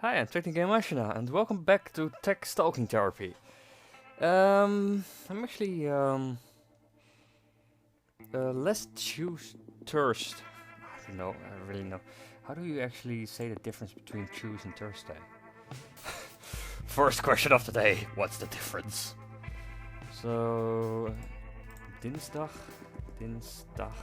Hi, I'm Technigénmachina, and welcome back to Tech Stalking Therapy. I'm actually let's choose thirst. I don't know. I really know. How do you actually say the difference between choose and Thursday? First question of the day. What's the difference? So, dinsdag, dinsdag,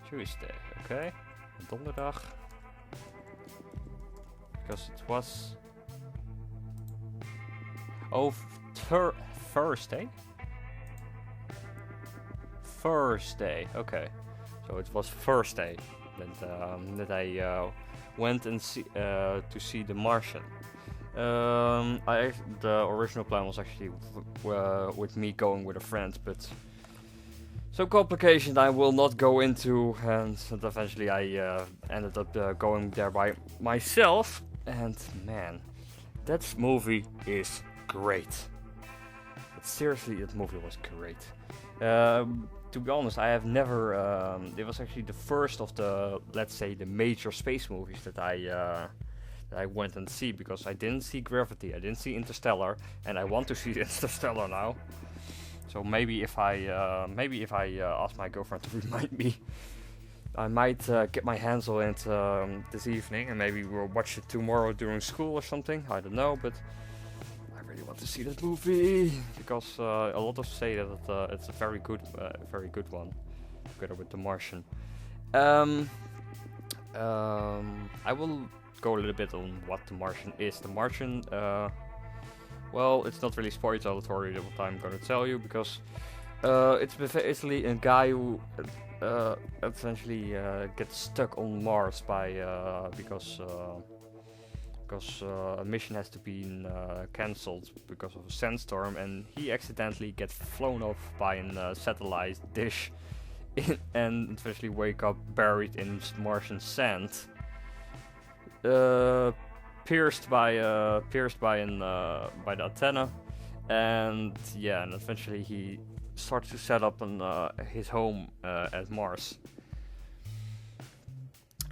Tuesday. Okay. Donderdag. Because it was... Oh, Thursday? Thursday, okay. So it was Thursday that I went and to see the Martian. The original plan was actually with me going with a friend, but some complications I will not go into, and eventually I ended up going there by myself. And man, that movie is great. But seriously, that movie was great. To be honest, I have never. It was actually the first of the, let's say, the major space movies that I went and see, because I didn't see Gravity, I didn't see Interstellar, and I want to see Interstellar now. So maybe if I ask my girlfriend to remind me, I might get my hands on it this evening, and maybe we'll watch it tomorrow during school or something. I don't know, but I really want to see that movie because a lot of say that it's a very good one, together with The Martian. I will go a little bit on what The Martian is. The Martian, well, it's not really spoileratory what I'm going to tell you, because it's basically a guy who essentially gets stuck on Mars because a mission has to be cancelled because of a sandstorm, and he accidentally gets flown off by a satellite dish and eventually wake up buried in Martian sand, pierced by the antenna, and eventually he starts to set up his home at Mars.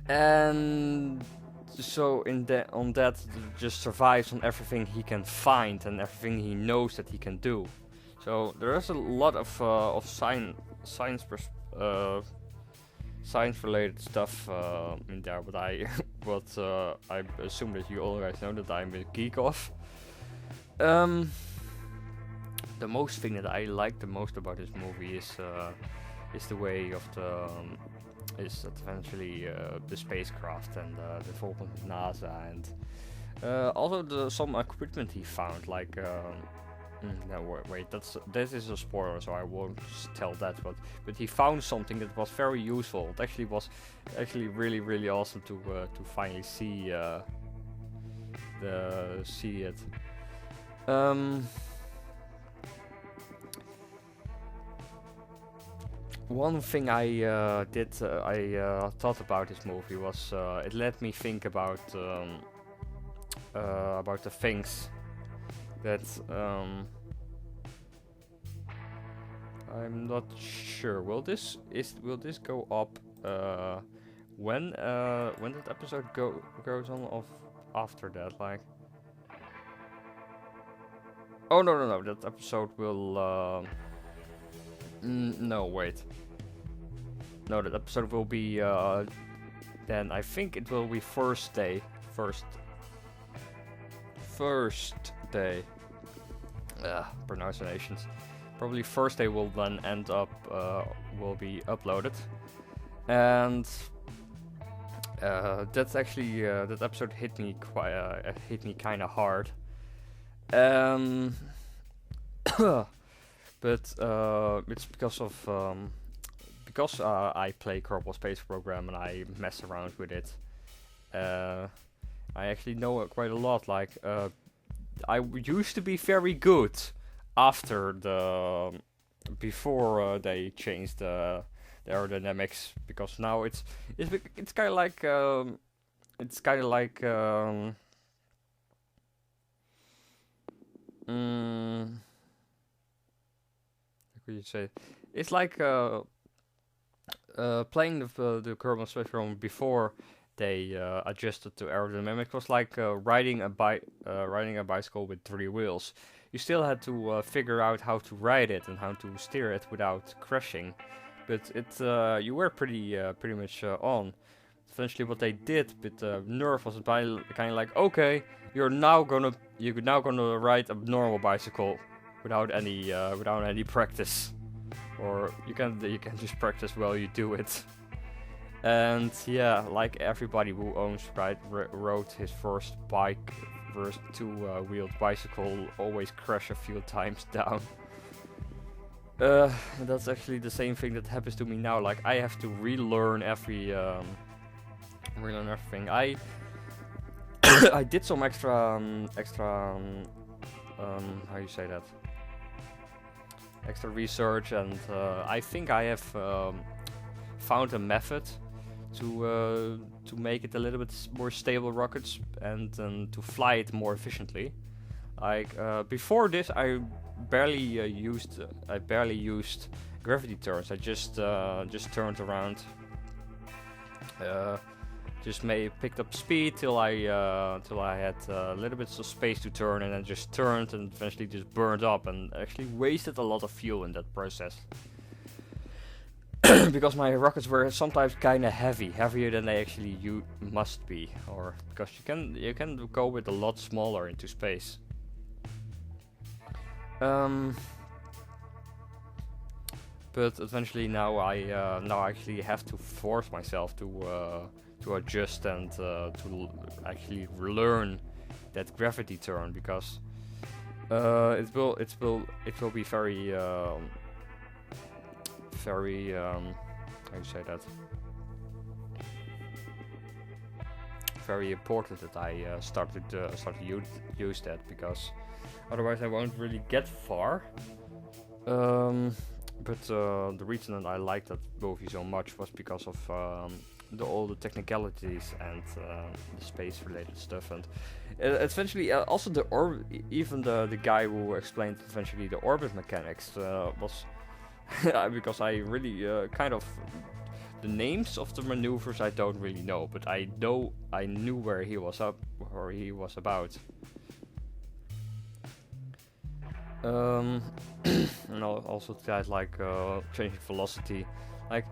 And so on that just survives on everything he can find and everything he knows that he can do. So there is a lot of science related stuff in there, but I assume that you all guys know that I'm a geek of. The most thing that I like the most about this movie is the way of is that eventually the spacecraft and the involvement with NASA, and also some equipment he found, like no wait, this is a spoiler, so I won't tell that, but he found something that was very useful. It was really awesome to finally see it. One thing I thought about this movie was it let me think about the things that I'm not sure. Will this go up when that episode goes on of after that? Like, oh no, that episode will no, wait. No, that episode will be then I think it will be first day. Pronunciations. Probably first day will then end up will be uploaded, and that's actually that episode hit me kind of hard. But it's because I play Kerbal Space Program and I mess around with it. I actually know it quite a lot. Like I used to be very good after before they changed the aerodynamics, because now it's kind of like how could you say? It's like playing the Kerbal Space Program before they adjusted to aerodynamics. It was like riding a bicycle with 3 wheels. You still had to figure out how to ride it and how to steer it without crashing, but you were pretty much on. Eventually, what they did with Nerf was kind of like, okay, you're now gonna ride a normal bicycle without any practice, or you can just practice while you do it. And yeah, like everybody who rode his first two-wheeled bicycle, always crash a few times down. That's actually the same thing that happens to me now. Like, I have to relearn everything. I I did some extra how you say that? Extra research, and I think I have found a method to make it a little bit more stable rockets and to fly it more efficiently. Like before this, I barely used gravity turns. I just turned around, picked up speed till I had a little bit of space to turn, and then just turned and eventually just burned up and actually wasted a lot of fuel in that process. Because my rockets were sometimes kind of heavier than they actually must be, or because you can go with a lot smaller into space. But eventually now I actually have to force myself to adjust and to actually learn that gravity turn, because it will be very how you say that? Very important that I started use that, because otherwise I won't really get far. But the reason that I liked that movie so much was because of all the technicalities and the space-related stuff, and eventually also even the guy who explained eventually the orbit mechanics was because I really kind of the names of the maneuvers I don't really know, but I knew where he was about. And also guys like changing velocity, like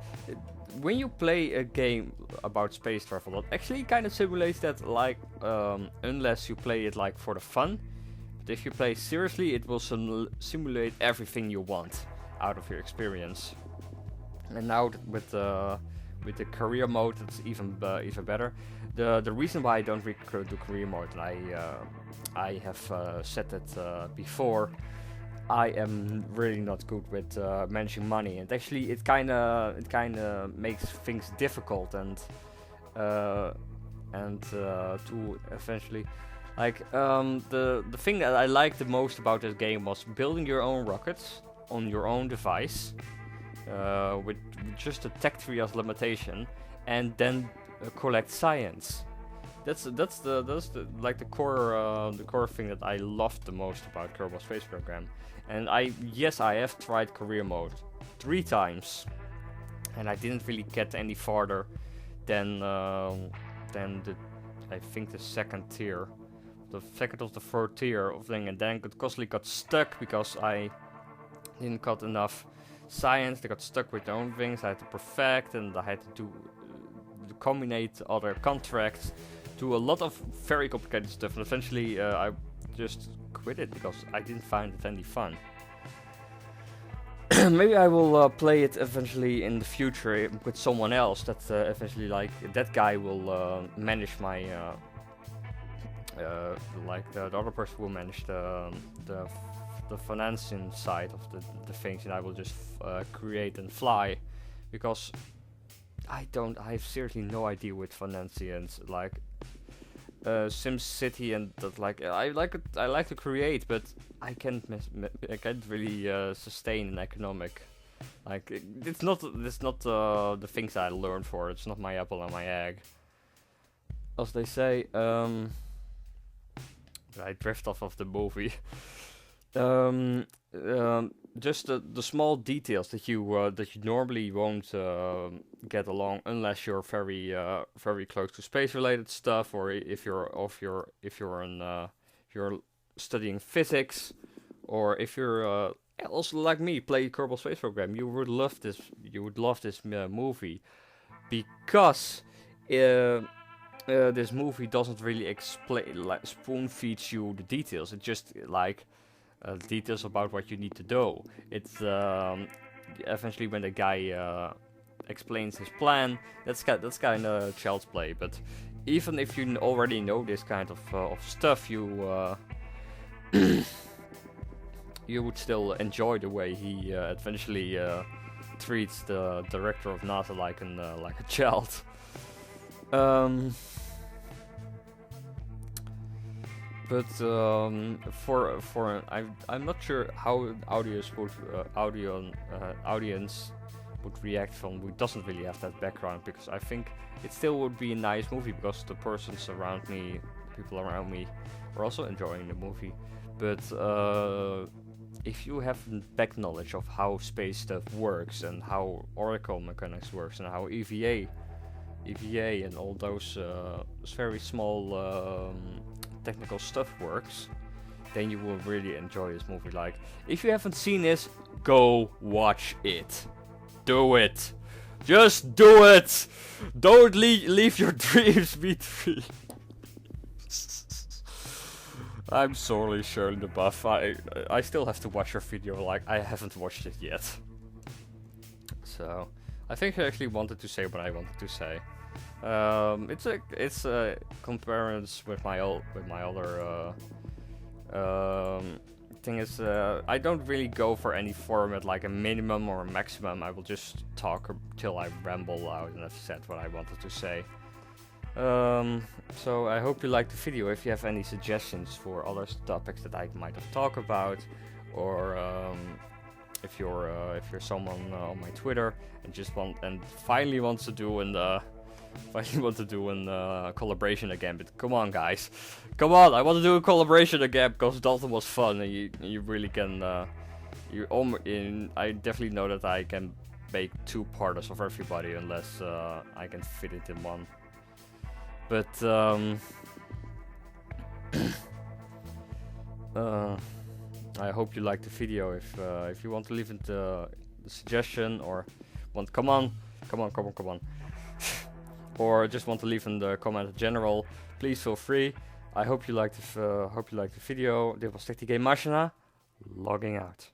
when you play a game about space travel, that actually kind of simulates that, like unless you play it like for the fun, but if you play seriously, it will simulate everything you want out of your experience. And now with the career mode, it's even better. The reason why I don't do career mode, and I have said that before, I am really not good with managing money, and actually it kind of makes things difficult, and to eventually, like the thing that I liked the most about this game was building your own rockets on your own device, with just a tech tree as limitation, and then collect science. That's the core thing that I loved the most about Kerbal Space Program. And I have tried career mode 3 times, and I didn't really get any farther than I think the second tier, the second of the third tier of thing, and then it constantly got stuck because I didn't got enough science. They got stuck with their own things. I had to perfect, and I had to combine other contracts, do a lot of very complicated stuff, and eventually I just quit it because I didn't find it any fun. Maybe I will play it eventually in the future with someone else. That eventually, like, that guy will manage my like the other person will manage the financing side of the things, and I will just create and fly, because I have seriously no idea with financians, like SimCity and that. Like I like to create, but I can't really sustain an economic. Like it's not the things I learned for. It's not my apple and my egg, as they say. I drift off of the movie. The just the small details that you normally won't get along unless you're very close to space related stuff, or if you're studying physics, or if you're also like me, play Kerbal Space Program. You would love this. You would love this movie because this movie doesn't really explain, like spoon feeds you the details. It just like details about what you need to do. It's eventually when the guy explains his plan, that's kind of child's play. But even if you already know this kind of stuff, you you would still enjoy the way he eventually treats the director of NASA like a child. But I'm not sure how audience would react from who doesn't really have that background, because I think it still would be a nice movie because the persons around me, people around me, are also enjoying the movie. But if you have back knowledge of how space stuff works and how oracle mechanics works and how EVA and all those very small technical stuff works, then you will really enjoy this movie. Like, if you haven't seen this, go watch it. Do it. Just do it. Don't leave your dreams be free. I'm sorely Shirley the Buff. I still have to watch your video. Like, I haven't watched it yet. So I think I actually wanted to say what I wanted to say. It's a comparison with my other thing is I don't really go for any format like a minimum or a maximum. I will just talk till I ramble out and I've said what I wanted to say. So I hope you liked the video. If you have any suggestions for other topics that I might have talked about, or if you're someone on my Twitter and finally wants to do a collaboration again, but come on guys, come on! I want to do a collaboration again because Dalton was fun, and you really can. I definitely know that I can make 2 parts of everybody unless I can fit it in one. But I hope you liked the video. If you want to leave the suggestion or come on, or just want to leave in the comment in general, please feel free. I hope you liked the video. Dit was Technigénmachina, logging out.